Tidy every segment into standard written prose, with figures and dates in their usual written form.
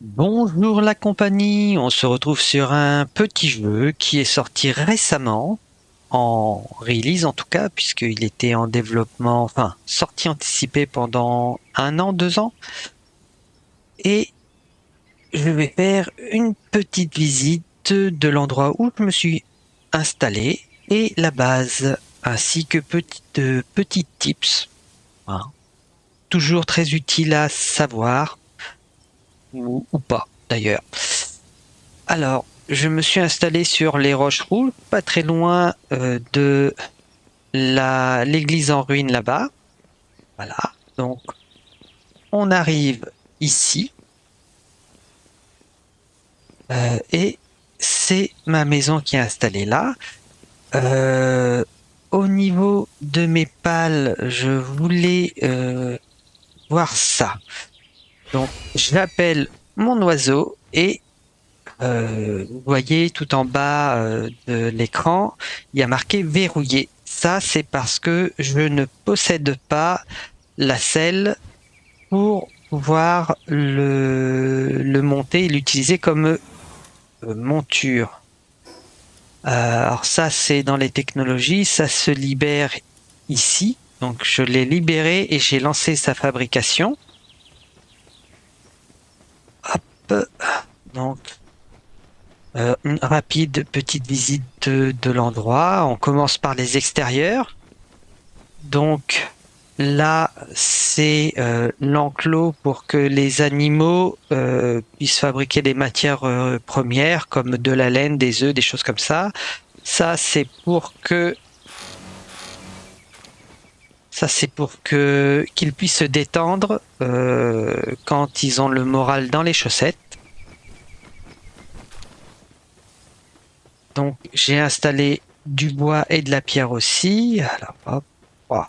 Bonjour la compagnie, on se retrouve sur un petit jeu qui est sorti récemment, en release en tout cas, puisqu'il était en développement, enfin sorti anticipé pendant 1 an, 2 ans. Et je vais faire une petite visite de l'endroit où je me suis installé et la base, ainsi que petits tips, hein, toujours très utiles à savoir, ou pas d'ailleurs. Alors, je me suis installé sur les Roches Rouges, pas très loin de l'église en ruine là-bas. Voilà. Donc, on arrive ici et c'est ma maison qui est installée là. Euh, Au niveau de mes pales, je voulais voir ça. Donc, j'appelle mon oiseau et vous voyez tout en bas de l'écran, il y a marqué verrouillé. Ça, c'est parce que je ne possède pas la selle pour pouvoir le monter et l'utiliser comme monture. Alors ça, c'est dans les technologies, ça se libère ici. Donc je l'ai libéré et j'ai lancé sa fabrication. Hop, donc une rapide petite visite de l'endroit. On commence par les extérieurs. Donc là, c'est l'enclos pour que les animaux puissent fabriquer des matières premières comme de la laine, des œufs, des choses comme ça. Ça, c'est pour que ça, c'est pour que qu'ils puissent se détendre quand ils ont le moral dans les chaussettes. Donc, j'ai installé du bois et de la pierre aussi. Alors, hop, voilà.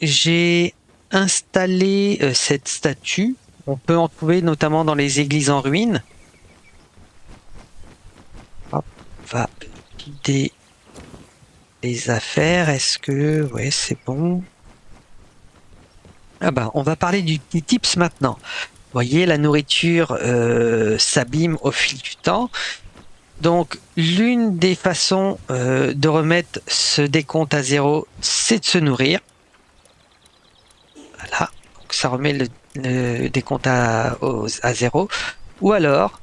J'ai installé cette statue. On peut en trouver notamment dans les églises en ruine. Hop, on va vider les affaires. Est-ce que... Ouais, c'est bon. Ah bah, on va parler du petit tips maintenant. Vous voyez, la nourriture s'abîme au fil du temps. Donc, l'une des façons de remettre ce décompte à zéro, c'est de se nourrir. Voilà. Donc, ça remet le décompte à zéro. Ou alors,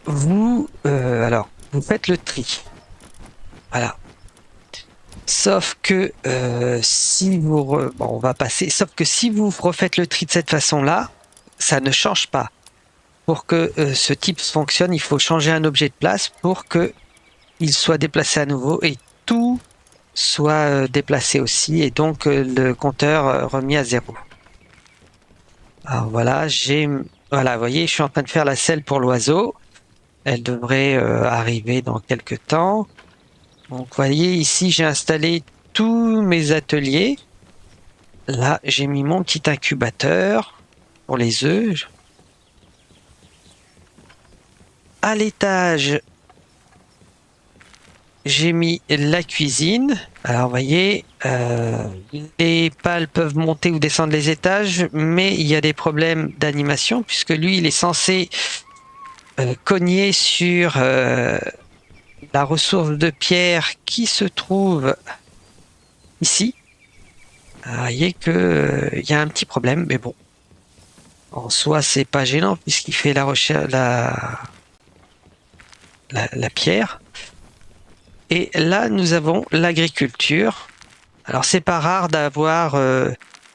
vous faites le tri. Voilà. Sauf que si bon, on va passer. Sauf que si vous refaites le tri de cette façon-là, ça ne change pas. Pour que ce type fonctionne, il faut changer un objet de place pour que il soit déplacé à nouveau et tout soit déplacé aussi et donc le compteur remis à zéro. Alors voilà, voilà, vous voyez, je suis en train de faire la selle pour l'oiseau. Elle devrait arriver dans quelques temps. Donc, vous voyez, ici, j'ai installé tous mes ateliers. Là, j'ai mis mon petit incubateur pour les œufs. À l'étage, j'ai mis la cuisine. Alors, vous voyez, les pales peuvent monter ou descendre les étages, mais il y a des problèmes d'animation puisque lui, il est censé cogner sur la ressource de pierre qui se trouve ici. Alors, vous voyez que il y a un petit problème, mais bon, en soi, c'est pas gênant puisqu'il fait la recherche, la pierre. Et là, nous avons l'agriculture. Alors, c'est pas rare d'avoir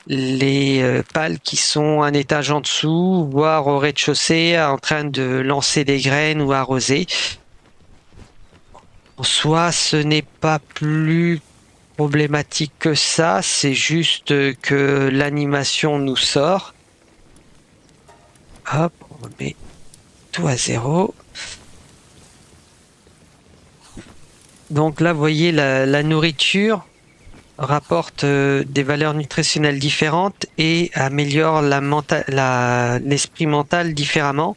les pales qui sont un étage en dessous, voire au rez-de-chaussée, en train de lancer des graines ou arroser. En soi, ce n'est pas plus problématique que ça, c'est juste que l'animation nous sort. Hop, on met tout à zéro. Donc là, vous voyez, la nourriture rapporte des valeurs nutritionnelles différentes et améliore l'esprit mental différemment.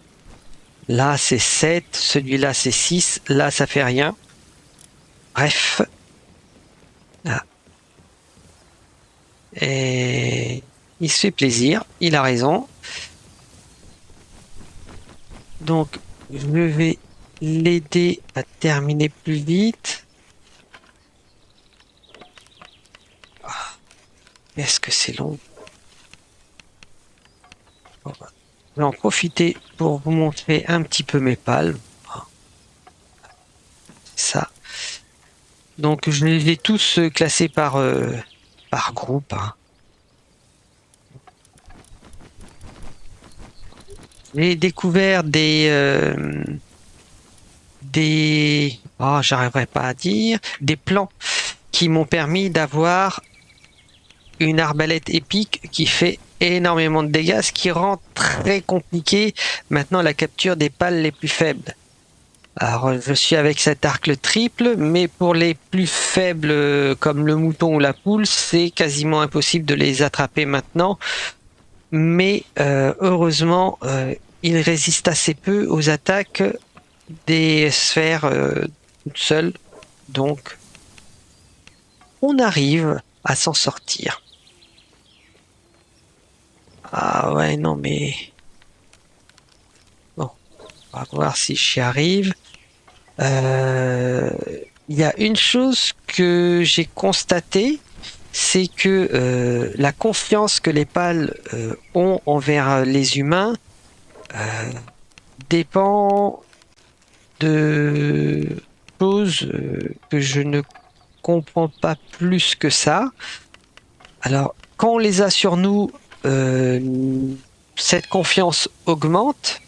Là, c'est 7, celui-là, c'est 6, là, ça fait rien. Bref. Là. Et Il se fait plaisir, il a raison. Donc, je vais l'aider à terminer plus vite. Est-ce que c'est long? Bon, bah, je vais en profiter pour vous montrer un petit peu mes pales. Ça. Donc, je les ai tous classés par groupe, hein. J'ai découvert j'arriverai pas à dire, des plans qui m'ont permis d'avoir une arbalète épique qui fait énormément de dégâts, ce qui rend très compliqué maintenant la capture des pales les plus faibles. Alors, je suis avec cet arc le triple, mais pour les plus faibles comme le mouton ou la poule, c'est quasiment impossible de les attraper maintenant. Mais heureusement, ils résistent assez peu aux attaques des sphères toutes seules. Donc, on arrive à s'en sortir. Ah ouais, non mais... Bon, on va voir si j'y arrive. Il y a une chose que j'ai constatée, c'est que la confiance que les pales ont envers les humains dépend de choses que je ne comprends pas plus que ça. Alors, quand on les a sur nous, cette confiance augmente.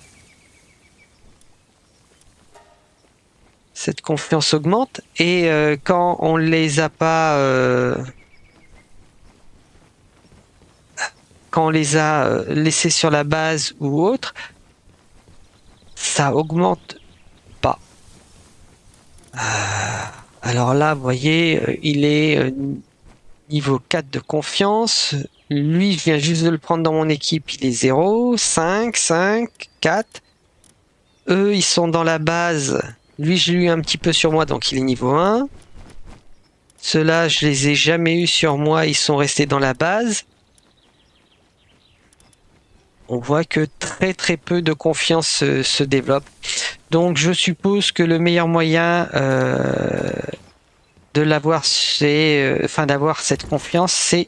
Cette confiance augmente et quand on les a pas, quand on les a laissés sur la base ou autre, ça augmente pas. Alors là, vous voyez, il est niveau 4 de confiance. Lui, je viens juste de le prendre dans mon équipe, il est 0, 5, 5, 4. Eux, ils sont dans la base. Lui, je l'ai eu un petit peu sur moi, donc il est niveau 1. Ceux-là, je les ai jamais eu sur moi, ils sont restés dans la base. On voit que très très peu de confiance se développe. Donc je suppose que le meilleur moyen de l'avoir, d'avoir cette confiance, c'est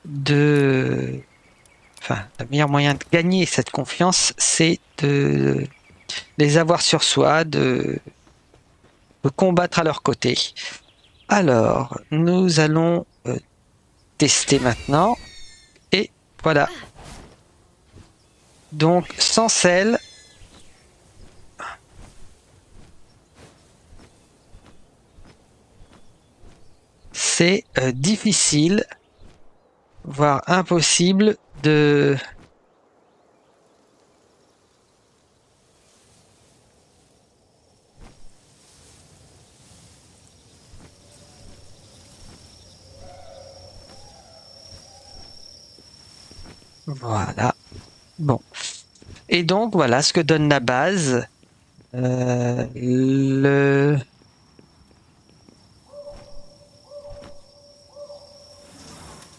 le meilleur moyen de gagner cette confiance, c'est de les avoir sur soi, de combattre à leur côté. Alors, nous allons tester maintenant. Et voilà. Donc, sans sel, c'est difficile, voire impossible de... Voilà. Bon. Et donc, voilà ce que donne la base. Le...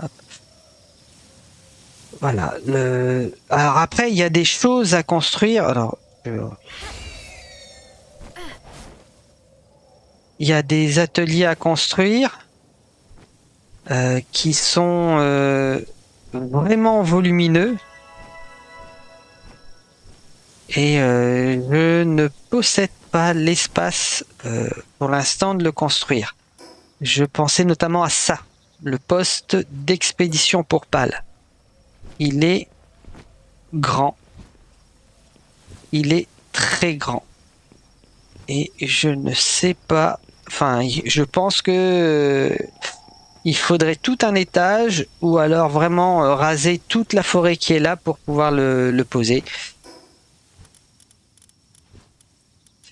Hop. Voilà. Alors après, il y a des choses à construire. Alors, il y a des ateliers à construire qui sont vraiment volumineux. Et je ne possède pas l'espace pour l'instant de le construire. Je pensais notamment à ça, le poste d'expédition pour pales. Il est grand. Il est très grand. Et je ne sais pas... Enfin, je pense que il faudrait tout un étage ou alors vraiment raser toute la forêt qui est là pour pouvoir le poser.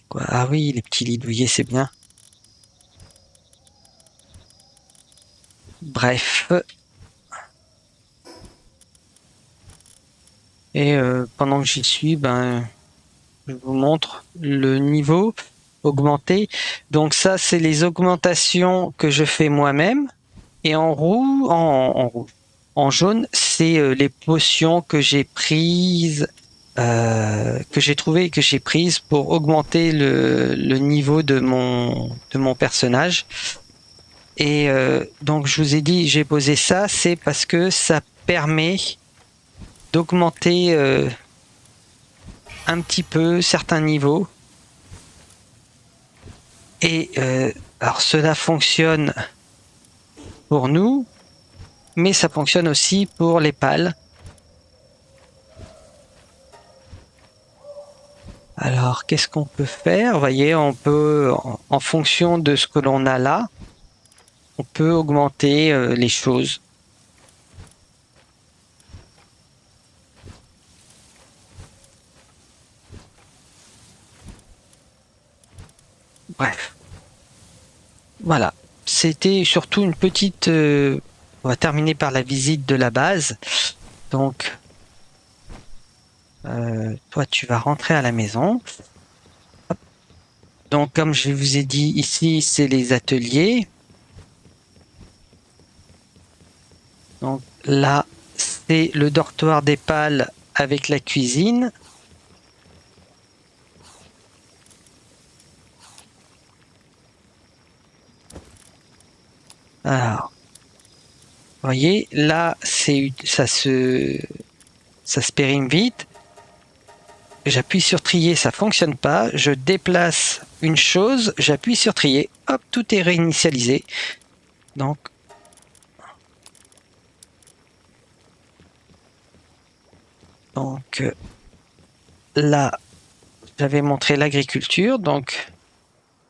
Quoi? Ah oui, les petits lits douillet, c'est bien. Bref. Et pendant que j'y suis, ben, je vous montre le niveau augmenté. Donc ça, c'est les augmentations que je fais moi-même. Et en rouge, en jaune, c'est les potions que j'ai prises, que j'ai trouvées et que j'ai prises pour augmenter le niveau de mon personnage. Et donc je vous ai dit, j'ai posé ça, c'est parce que ça permet d'augmenter un petit peu certains niveaux. Et alors cela fonctionne pour nous, mais ça fonctionne aussi pour les pales. Alors, qu'est-ce qu'on peut faire? Vous voyez, on peut, en fonction de ce que l'on a là, on peut augmenter les choses. Bref, voilà. C'était surtout une petite... on va terminer par la visite de la base. Donc, toi, tu vas rentrer à la maison. Hop. Donc, comme je vous ai dit, ici, c'est les ateliers. Donc là, c'est le dortoir des pales avec la cuisine. Alors, vous voyez, là, ça se périme vite. J'appuie sur trier, ça fonctionne pas. Je déplace une chose, j'appuie sur trier. Hop, tout est réinitialisé. Donc, là, j'avais montré l'agriculture. Donc,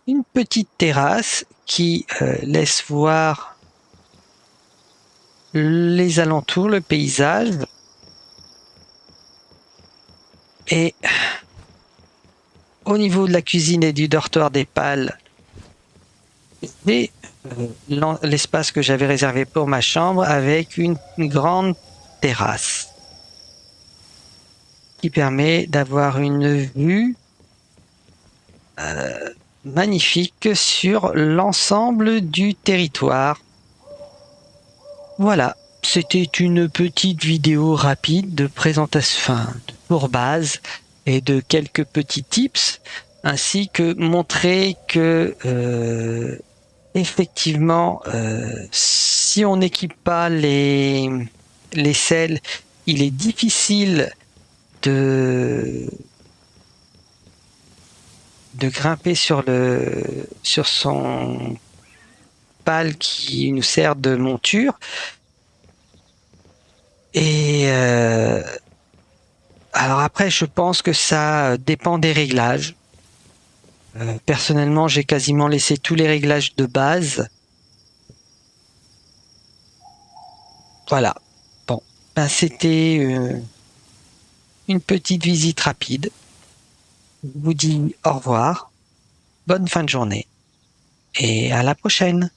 une petite terrasse qui laisse voir les alentours, le paysage. Et au niveau de la cuisine et du dortoir des pales, j'ai l'espace que j'avais réservé pour ma chambre avec une grande terrasse qui permet d'avoir une vue magnifique sur l'ensemble du territoire. Voilà, c'était une petite vidéo rapide de présentation, enfin, pour base et de quelques petits tips, ainsi que montrer que effectivement, si on n'équipe pas les selles, il est difficile de grimper sur son pal qui nous sert de monture. Et alors après, je pense que ça dépend des réglages. Personnellement, j'ai quasiment laissé tous les réglages de base. Voilà. Bon, ben c'était une petite visite rapide. Je vous dis au revoir, bonne fin de journée et à la prochaine.